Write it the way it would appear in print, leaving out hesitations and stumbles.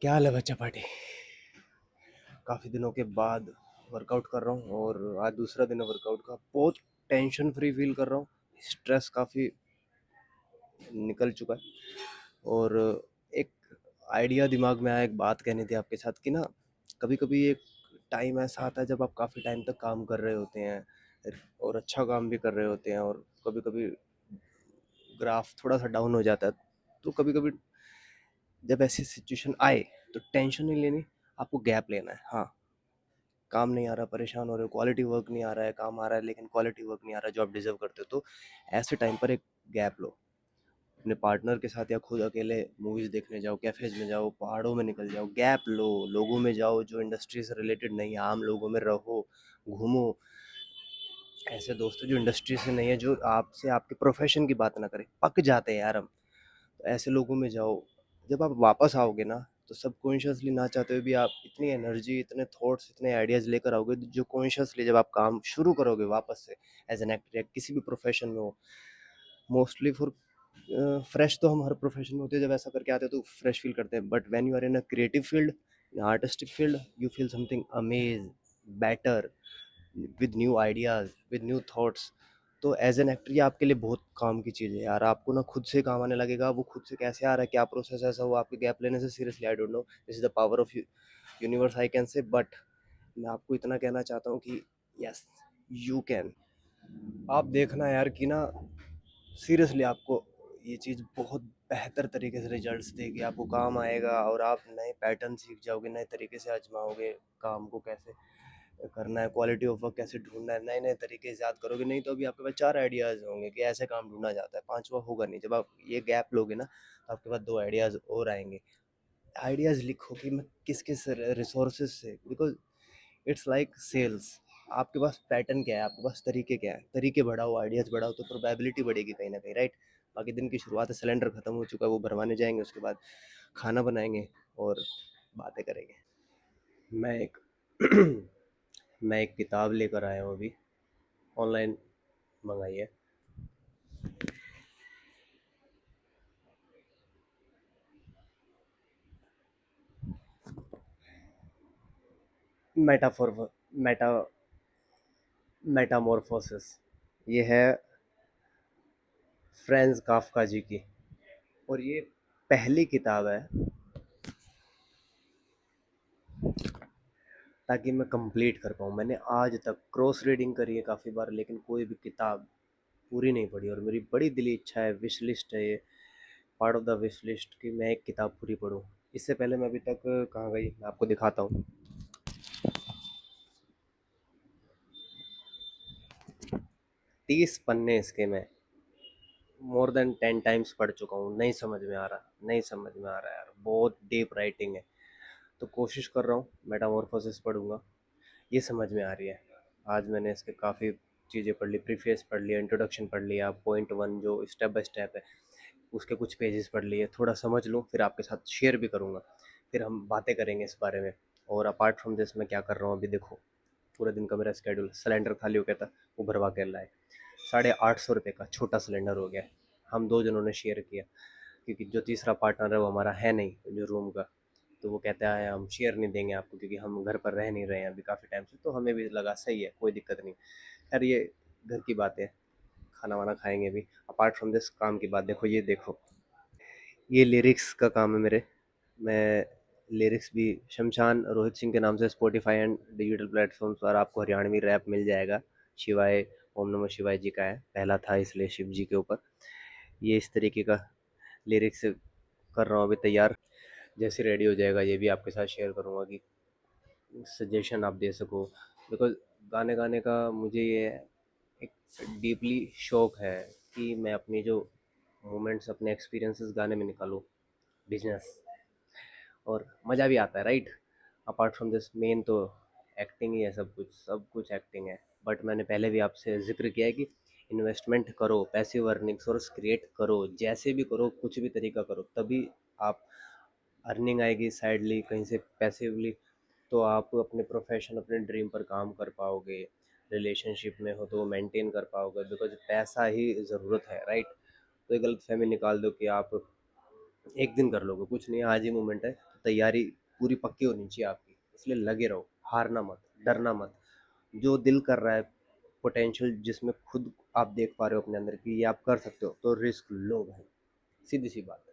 क्या हाल है बच्चा पार्टी। काफ़ी दिनों के बाद वर्कआउट कर रहा हूँ और आज दूसरा दिन है वर्कआउट का। बहुत टेंशन फ्री फील कर रहा हूँ। स्ट्रेस काफ़ी निकल चुका है और एक आइडिया दिमाग में आया, एक बात कहनी थी आपके साथ कि ना, कभी कभी एक टाइम ऐसा आता है जब आप काफ़ी टाइम तक काम कर रहे होते हैं और अच्छा काम भी कर रहे होते हैं, और कभी कभी ग्राफ थोड़ा सा डाउन हो जाता है। तो कभी कभी जब ऐसी सिचुएशन आए तो टेंशन नहीं लेनी, आपको गैप लेना है। हाँ, काम नहीं आ रहा, परेशान हो रहे हो, क्वालिटी वर्क नहीं आ रहा है, काम आ रहा है लेकिन क्वालिटी वर्क नहीं आ रहा है जो आप डिजर्व करते हो, तो ऐसे टाइम पर एक गैप लो। अपने पार्टनर के साथ या खुद अकेले मूवीज देखने जाओ, कैफेज में जाओ, पहाड़ों में निकल जाओ, गैप लो। लोगों में जाओ जो इंडस्ट्री से रिलेटेड नहीं है, आम लोगों में रहो, घूमो। ऐसे दोस्त जो इंडस्ट्री से नहीं है, जो आपसे आपके प्रोफेशन की बात ना करें, पक जाते हैं यार हम। तो ऐसे लोगों में जाओ। जब आप वापस आओगे ना, तो सबकॉन्शियसली ना चाहते हुए भी आप इतनी एनर्जी, इतने थॉट्स, इतने आइडियाज लेकर आओगे जो कॉन्शियसली जब आप काम शुरू करोगे वापस से एज एन एक्टर या किसी भी प्रोफेशन में हो, मोस्टली फॉर फ्रेश तो हम हर प्रोफेशन में होते हैं, जब ऐसा करके आते हैं तो फ्रेश फील करते हैं, but when you are in a creative field, artistic field, you feel something amaze, better, with new ideas, with new thoughts. तो एज एन एक्टर ये आपके लिए बहुत काम की चीज़ है यार। आपको ना खुद से काम आने लगेगा। वो खुद से कैसे आ रहा है, क्या प्रोसेस है, ऐसा वो आपके गैप लेने से, seriously I don't know, this is the power of universe I can say. But मैं आपको इतना कहना चाहता हूँ कि यस, यू कैन। आप देखना यार कि ना, सीरियसली आपको ये चीज़ बहुत बेहतर तरीके से रिजल्ट्स देगी, आपको काम आएगा और आप नए पैटर्न सीख जाओगे, नए तरीके से आजमाओगे काम को, कैसे करना है, क्वालिटी ऑफ वर्क कैसे ढूंढना है, नए नए तरीके से याद करोगे। नहीं तो अभी आपके पास चार आइडियाज़ होंगे कि ऐसे काम ढूंढा जाता है, पांचवा होगा नहीं। जब आप ये गैप लोगे ना, तो आपके पास दो आइडियाज़ और आएंगे। आइडियाज़ लिखो कि मैं किस किस रिसोर्सेज से, बिकॉज इट्स लाइक सेल्स। आपके पास पैटर्न क्या है, आपके पास तरीके क्या है, तरीके बढ़ाओ, आइडियाज़ बढ़ाओ, तो प्रोबेबिलिटी बढ़ेगी कहीं ना कहीं, राइट। बाकी दिन की शुरुआत है, सिलेंडर खत्म हो चुका है, वो भरवाने जाएंगे, उसके बाद खाना बनाएंगे और बातें करेंगे। मैं एक मैं एक किताब लेकर आया हूँ अभी, ऑनलाइन मंगाई है। मेटाफोर मेटा मेटामॉर्फोसिस, ये है फ्रेंज काफका जी की, और ये पहली किताब है ताकि मैं कंप्लीट कर पाऊँ। मैंने आज तक क्रॉस रीडिंग करी है काफ़ी बार, लेकिन कोई भी किताब पूरी नहीं पढ़ी, और मेरी बड़ी दिली इच्छा है, विश लिस्ट है ये, part of the wish list, कि मैं एक किताब पूरी पढूँ। इससे पहले मैं अभी तक कहाँ गई, मैं आपको दिखाता हूँ। 30 पन्ने इसके मैं मोर देन 10 टाइम्स पढ़ चुका हूँ। नहीं समझ में आ रहा, नहीं समझ में आ रहा यार, बहुत डीप राइटिंग है। तो कोशिश कर रहा हूँ, मेटामॉर्फोसिस पढ़ूंगा, ये समझ में आ रही है। आज मैंने इसके काफ़ी चीज़ें पढ़ ली, प्रीफेस पढ़ लिया, इंट्रोडक्शन पढ़ लिया, पॉइंट वन जो स्टेप बाय स्टेप है उसके कुछ पेजेस पढ़ लिए, थोड़ा समझ लूँ फिर आपके साथ शेयर भी करूँगा, फिर हम बातें करेंगे इस बारे में। और अपार्ट फ्रॉम दिस मैं क्या कर रहा हूँ अभी देखो, पूरे दिन का मेरा स्केड्यूल, सिलेंडर खाली हो गया था, वो भरवा के लाए, 850 रुपये का छोटा सिलेंडर हो गया। हम दो जनों ने शेयर किया, क्योंकि जो तीसरा पार्टनर है वो हमारा है नहीं, जो रूम का, तो वो कहता है हम शेयर नहीं देंगे आपको, क्योंकि हम घर पर रह नहीं रहे हैं अभी काफ़ी टाइम से। तो हमें भी लगा सही है, कोई दिक्कत नहीं। यार ये घर की बात है, खाना वाना खाएंगे भी। अपार्ट फ्रॉम दिस काम की बात देखो, ये देखो, ये लिरिक्स का काम है मेरे। मैं लिरिक्स भी शमशान रोहित सिंह के नाम से स्पॉटिफाई एंड डिजिटल प्लेटफॉर्म्स पर आपको हरियाणवी रैप मिल जाएगा। शिवाय ओम नमः शिवाय जी का है, पहला था इसलिए शिव जी के ऊपर। ये इस तरीके का लिरिक्स कर रहा हूँ अभी तैयार। जैसे रेडी हो जाएगा ये भी आपके साथ शेयर करूँगा कि सजेशन आप दे सको, बिकॉज गाने गाने का मुझे ये एक डीपली शौक है कि मैं अपनी जो मोमेंट्स, अपने एक्सपीरियंसेस गाने में निकालूँ, बिजनेस, और मज़ा भी आता है, right. Apart from this main तो एक्टिंग ही है, सब कुछ एक्टिंग है। बट मैंने पहले भी आपसे जिक्र किया है कि इन्वेस्टमेंट करो, पैसिव अर्निंग सोर्स क्रिएट करो, जैसे भी करो, कुछ भी तरीका करो, तभी आप अर्निंग आएगी साइडली कहीं से पैसिवली, तो आप अपने प्रोफेशन, अपने ड्रीम पर काम कर पाओगे। रिलेशनशिप में हो तो मेंटेन कर पाओगे, बिकॉज पैसा ही ज़रूरत है, राइट। तो ये गलत फहमी निकाल दो कि आप एक दिन कर लोगे, कुछ नहीं है, आज ही मोमेंट है, तो तैयारी पूरी पक्की होनी चाहिए आपकी, इसलिए लगे रहो, हारना मत, डरना मत। जो दिल कर रहा है, पोटेंशियल जिसमें खुद आप देख पा रहे हो अपने अंदर कि ये आप कर सकते हो, तो रिस्क लो भाई, सीधी सी बात है।